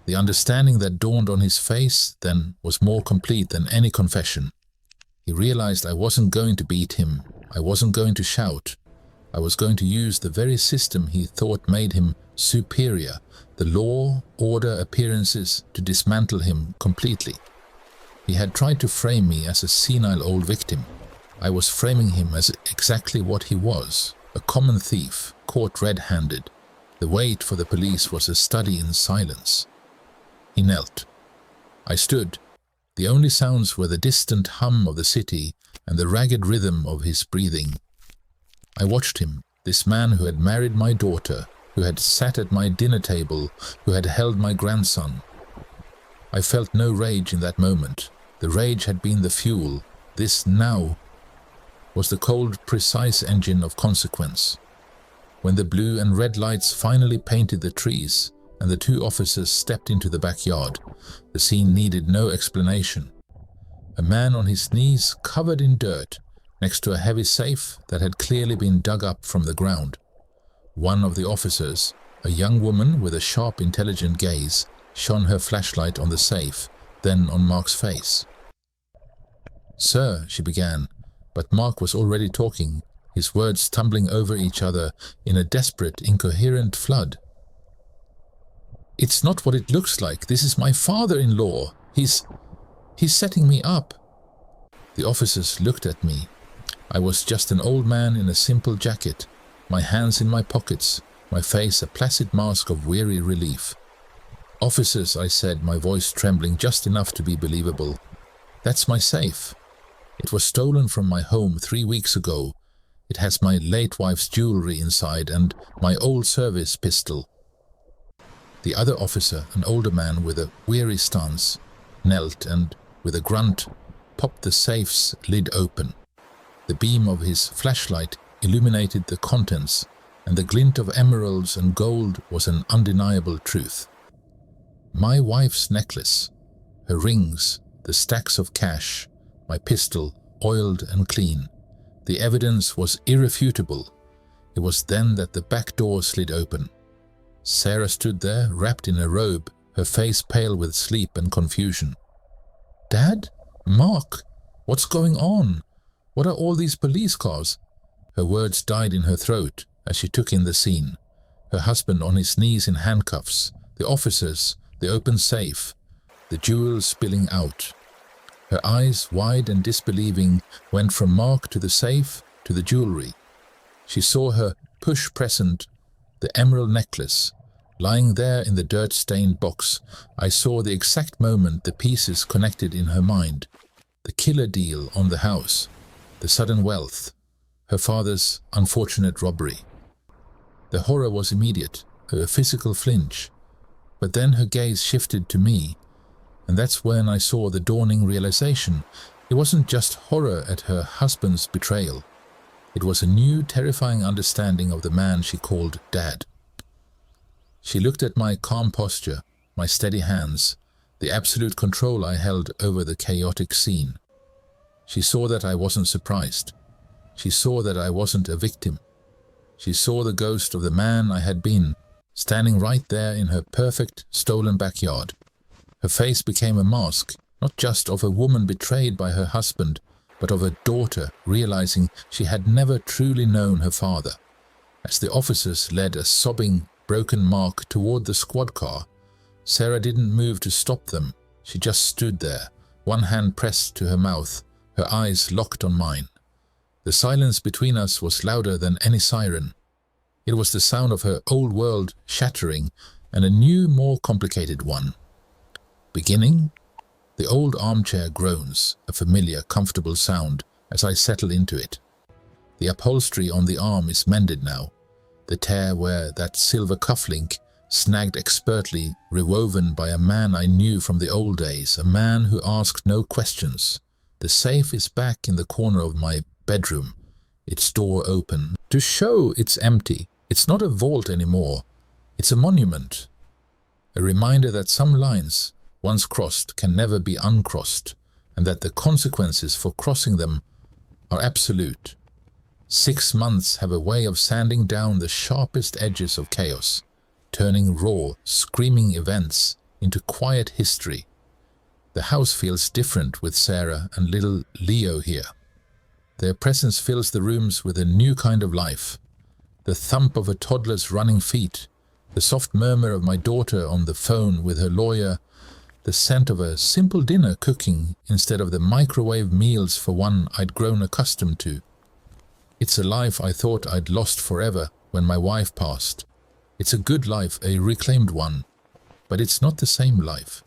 The understanding that dawned on his face then was more complete than any confession. He realized I wasn't going to beat him. I wasn't going to shout. I was going to use the very system he thought made him superior, the law, order, appearances, to dismantle him completely. He had tried to frame me as a senile old victim. I was framing him as exactly what he was, a common thief, caught red-handed. The wait for the police was a study in silence. He knelt. I stood. The only sounds were the distant hum of the city and the ragged rhythm of his breathing. I watched him, this man who had married my daughter, who had sat at my dinner table, who had held my grandson. I felt no rage in that moment. The rage had been the fuel. This now was the cold, precise engine of consequence. When the blue and red lights finally painted the trees, and the 2 officers stepped into the backyard, the scene needed no explanation. A man on his knees, covered in dirt, next to a heavy safe that had clearly been dug up from the ground. One of the officers, A young woman with a sharp, intelligent gaze shone her flashlight on the safe, then on Mark's face. "Sir," she began, but Mark was already talking, his words tumbling over each other in a desperate, incoherent flood. "It's not what it looks like. This is my father-in-law. He's setting me up." The officers looked at me. I was just an old man in a simple jacket, my hands in my pockets, my face a placid mask of weary relief. "Officers," I said, my voice trembling just enough to be believable, "that's my safe. It was stolen from my home 3 weeks ago. It has my late wife's jewelry inside and my old service pistol." The other officer, an older man with a weary stance, knelt and, with a grunt, popped the safe's lid open. The beam of his flashlight illuminated the contents, and the glint of emeralds and gold was an undeniable truth. My wife's necklace, her rings, the stacks of cash, my pistol, oiled and clean. The evidence was irrefutable. It was then that the back door slid open. Sarah stood there, wrapped in a robe, her face pale with sleep and confusion. "Dad? Mark? What's going on? What are all these police cars?" Her words died in her throat as she took in the scene. Her husband on his knees in handcuffs, the officers, the open safe, the jewels spilling out. Her eyes, wide and disbelieving, went from Mark to the safe to the jewelry. She saw her push present, the emerald necklace, lying there in the dirt-stained box. I saw the exact moment the pieces connected in her mind. The killer deal on the house, the sudden wealth, her father's unfortunate robbery. The horror was immediate, a physical flinch. But then her gaze shifted to me, and that's when I saw the dawning realization. It wasn't just horror at her husband's betrayal. It was a new, terrifying understanding of the man she called Dad. She looked at my calm posture, my steady hands, the absolute control I held over the chaotic scene. She saw that I wasn't surprised. She saw that I wasn't a victim. She saw the ghost of the man I had been, standing right there in her perfect, stolen backyard. Her face became a mask, not just of a woman betrayed by her husband, but of a daughter realizing she had never truly known her father. As the officers led a sobbing, broken Mark toward the squad car, Sarah didn't move to stop them. She just stood there, one hand pressed to her mouth, her eyes locked on mine. The silence between us was louder than any siren. It was the sound of her old world shattering and a new, more complicated one. Beginning? The old armchair groans, a familiar, comfortable sound as I settle into it. The upholstery on the arm is mended now, the tear where that silver cufflink, snagged expertly, rewoven by a man I knew from the old days, a man who asked no questions. The safe is back in the corner of my bedroom, its door open, to show it's empty. It's not a vault anymore. It's a monument. A reminder that some lines, once crossed, can never be uncrossed, and that the consequences for crossing them are absolute. 6 months have a way of sanding down the sharpest edges of chaos, turning raw, screaming events into quiet history. The house feels different with Sarah and little Leo here. Their presence fills the rooms with a new kind of life. The thump of a toddler's running feet, the soft murmur of my daughter on the phone with her lawyer, the scent of a simple dinner cooking instead of the microwave meals for one I'd grown accustomed to. It's a life I thought I'd lost forever when my wife passed. It's a good life, a reclaimed one, but it's not the same life.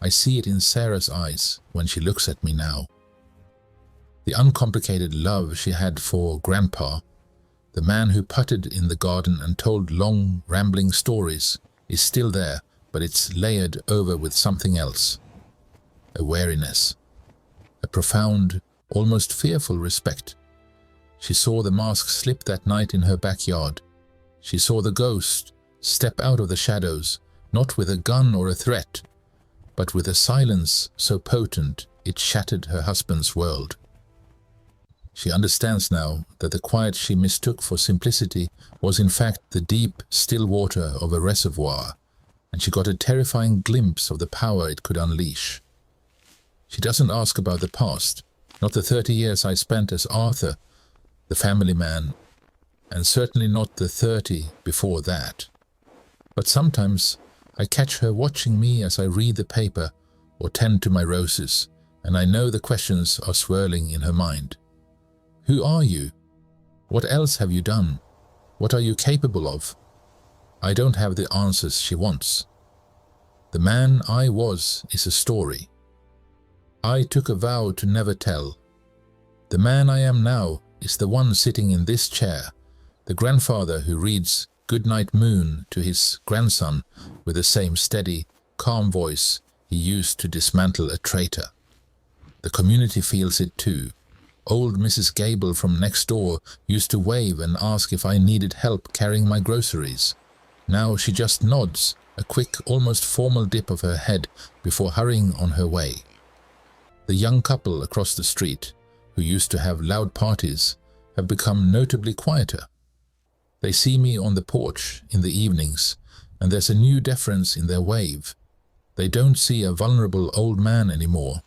I see it in Sarah's eyes when she looks at me now. The uncomplicated love she had for Grandpa, the man who putted in the garden and told long, rambling stories, is still there, but it's layered over with something else. A wariness, a profound, almost fearful respect. She saw the mask slip that night in her backyard. She saw the ghost step out of the shadows, not with a gun or a threat, but with a silence so potent it shattered her husband's world. She understands now that the quiet she mistook for simplicity was in fact the deep, still water of a reservoir, and she got a terrifying glimpse of the power it could unleash. She doesn't ask about the past, not the 30 years I spent as Arthur, the family man, and certainly not the 30 before that. But sometimes I catch her watching me as I read the paper or tend to my roses, and I know the questions are swirling in her mind. Who are you? What else have you done? What are you capable of? I don't have the answers she wants. The man I was is a story. I took a vow to never tell. The man I am now is the one sitting in this chair, the grandfather who reads Goodnight Moon to his grandson with the same steady, calm voice he used to dismantle a traitor. The community feels it too. Old Mrs. Gable from next door used to wave and ask if I needed help carrying my groceries. Now she just nods, a quick, almost formal dip of her head before hurrying on her way. The young couple across the street, who used to have loud parties, have become notably quieter. They see me on the porch in the evenings, and there's a new deference in their wave. They don't see a vulnerable old man anymore.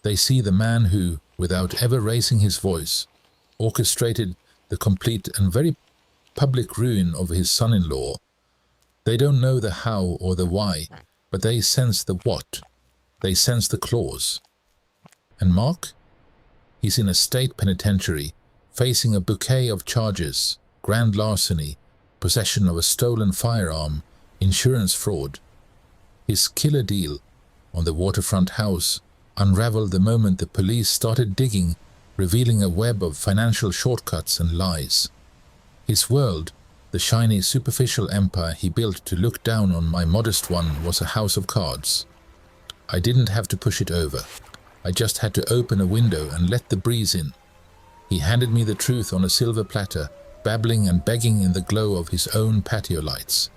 They see the man who, without ever raising his voice, orchestrated the complete and very public ruin of his son-in-law. They don't know the how or the why, but they sense the what. They sense the clause. And Mark? He's in a state penitentiary, facing a bouquet of charges, grand larceny, possession of a stolen firearm, insurance fraud. His killer deal on the Waterfront house unraveled the moment the police started digging, revealing a web of financial shortcuts and lies. His world, the shiny superficial empire he built to look down on my modest one, was a house of cards. I didn't have to push it over. I just had to open a window and let the breeze in. He handed me the truth on a silver platter, babbling and begging in the glow of his own patio lights.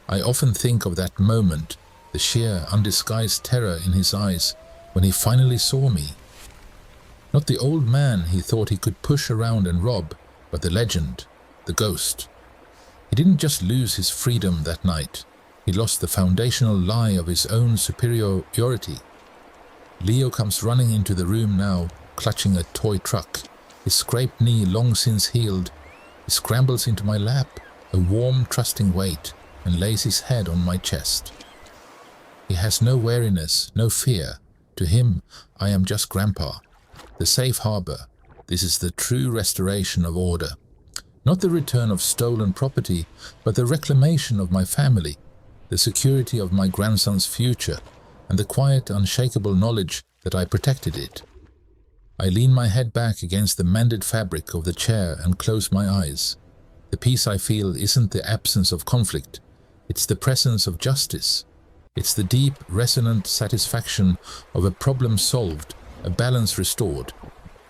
I often think of that moment, the sheer, undisguised terror in his eyes when he finally saw me. Not the old man he thought he could push around and rob, but the legend, the ghost. He didn't just lose his freedom that night. He lost the foundational lie of his own superiority. Leo comes running into the room now, clutching a toy truck, his scraped knee long since healed. He scrambles into my lap, a warm, trusting weight, and lays his head on my chest. He has no wariness, no fear. To him, I am just Grandpa, the safe harbor. This is the true restoration of order. Not the return of stolen property, but the reclamation of my family, the security of my grandson's future, and the quiet, unshakable knowledge that I protected it. I lean my head back against the mended fabric of the chair and close my eyes. The peace I feel isn't the absence of conflict, it's the presence of justice. It's the deep, resonant satisfaction of a problem solved, a balance restored.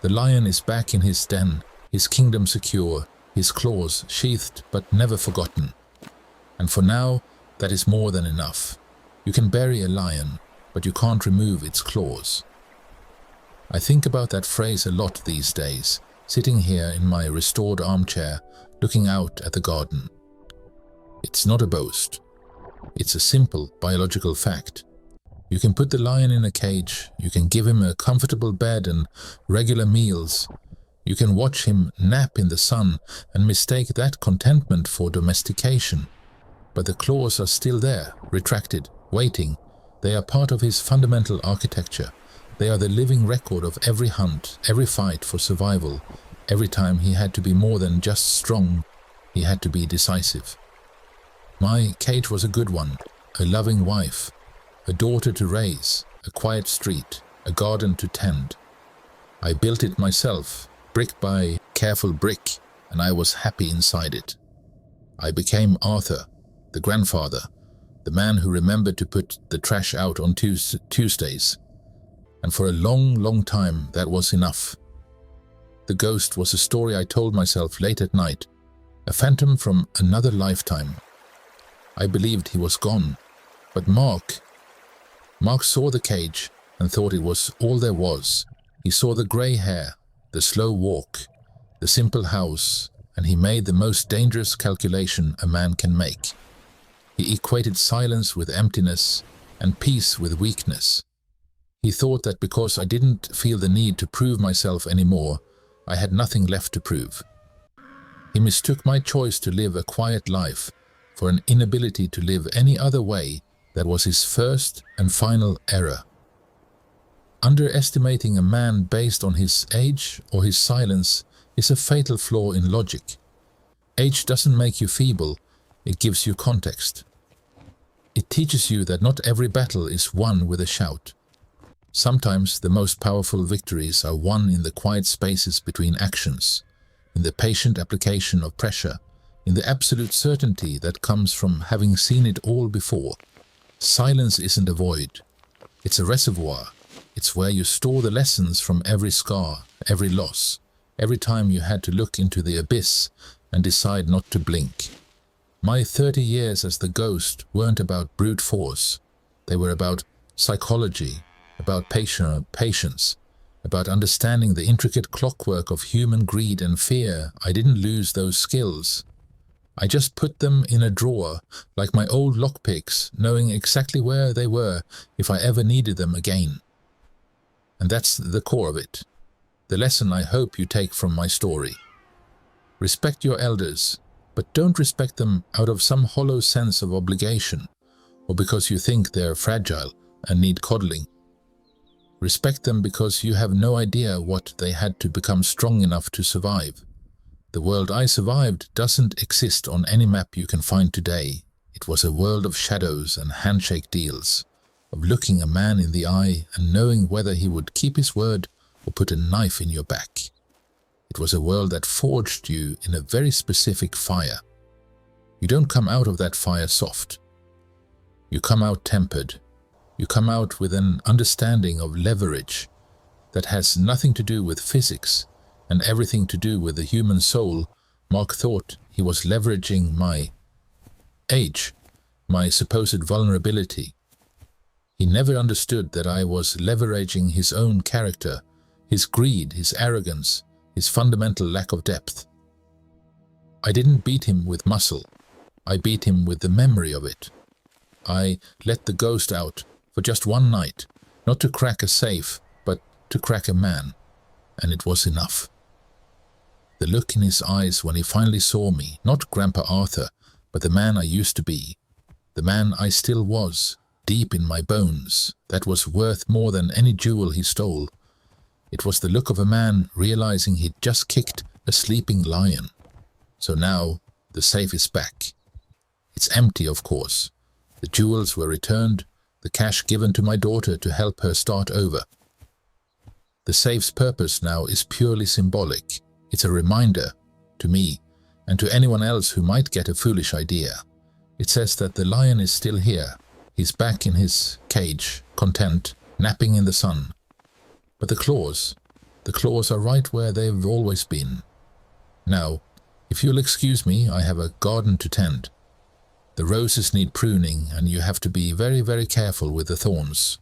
The lion is back in his den, his kingdom secure, his claws sheathed but never forgotten. And for now, that is more than enough. You can bury a lion, but you can't remove its claws. I think about that phrase a lot these days, sitting here in my restored armchair, looking out at the garden. It's not a boast. It's a simple biological fact. You can put the lion in a cage, you can give him a comfortable bed and regular meals. You can watch him nap in the sun and mistake that contentment for domestication. But the claws are still there, retracted, waiting. They are part of his fundamental architecture. They are the living record of every hunt, every fight for survival. Every time he had to be more than just strong, he had to be decisive. My cage was a good one, a loving wife, a daughter to raise, a quiet street, a garden to tend. I built it myself, brick by careful brick, and I was happy inside it. I became Arthur, the grandfather, the man who remembered to put the trash out on Tuesdays. And for a long, long time, that was enough. The ghost was a story I told myself late at night, a phantom from another lifetime. I believed he was gone, but Mark saw the cage and thought it was all there was. He saw the grey hair, the slow walk, the simple house, and he made the most dangerous calculation a man can make. He equated silence with emptiness and peace with weakness. He thought that because I didn't feel the need to prove myself anymore, I had nothing left to prove. He mistook my choice to live a quiet life for an inability to live any other way. That was his first and final error. Underestimating a man based on his age or his silence is a fatal flaw in logic. Age doesn't make you feeble, it gives you context. It teaches you that not every battle is won with a shout. Sometimes the most powerful victories are won in the quiet spaces between actions, in the patient application of pressure, in the absolute certainty that comes from having seen it all before. Silence isn't a void. It's a reservoir. It's where you store the lessons from every scar, every loss, every time you had to look into the abyss and decide not to blink. My 30 years as the ghost weren't about brute force. They were about psychology, about patience, about understanding the intricate clockwork of human greed and fear. I didn't lose those skills. I just put them in a drawer, like my old lockpicks, knowing exactly where they were if I ever needed them again. And that's the core of it, the lesson I hope you take from my story. Respect your elders, but don't respect them out of some hollow sense of obligation, or because you think they're fragile and need coddling. Respect them because you have no idea what they had to become strong enough to survive. The world I survived doesn't exist on any map you can find today. It was a world of shadows and handshake deals, of looking a man in the eye and knowing whether he would keep his word or put a knife in your back. It was a world that forged you in a very specific fire. You don't come out of that fire soft. You come out tempered. You come out with an understanding of leverage that has nothing to do with physics and everything to do with the human soul. Mark thought he was leveraging my age, my supposed vulnerability. He never understood that I was leveraging his own character, his greed, his arrogance, his fundamental lack of depth. I didn't beat him with muscle. I beat him with the memory of it. I let the ghost out for just one night, not to crack a safe, but to crack a man, and it was enough. The look in his eyes when he finally saw me, not Grandpa Arthur, but the man I used to be, the man I still was, deep in my bones, that was worth more than any jewel he stole. It was the look of a man realizing he'd just kicked a sleeping lion. So now the safe is back. It's empty, of course. The jewels were returned, the cash given to my daughter to help her start over. The safe's purpose now is purely symbolic. It's a reminder, to me, and to anyone else who might get a foolish idea. It says that the lion is still here. He's back in his cage, content, napping in the sun. But the claws are right where they've always been. Now, if you'll excuse me, I have a garden to tend. The roses need pruning, and you have to be very, very careful with the thorns.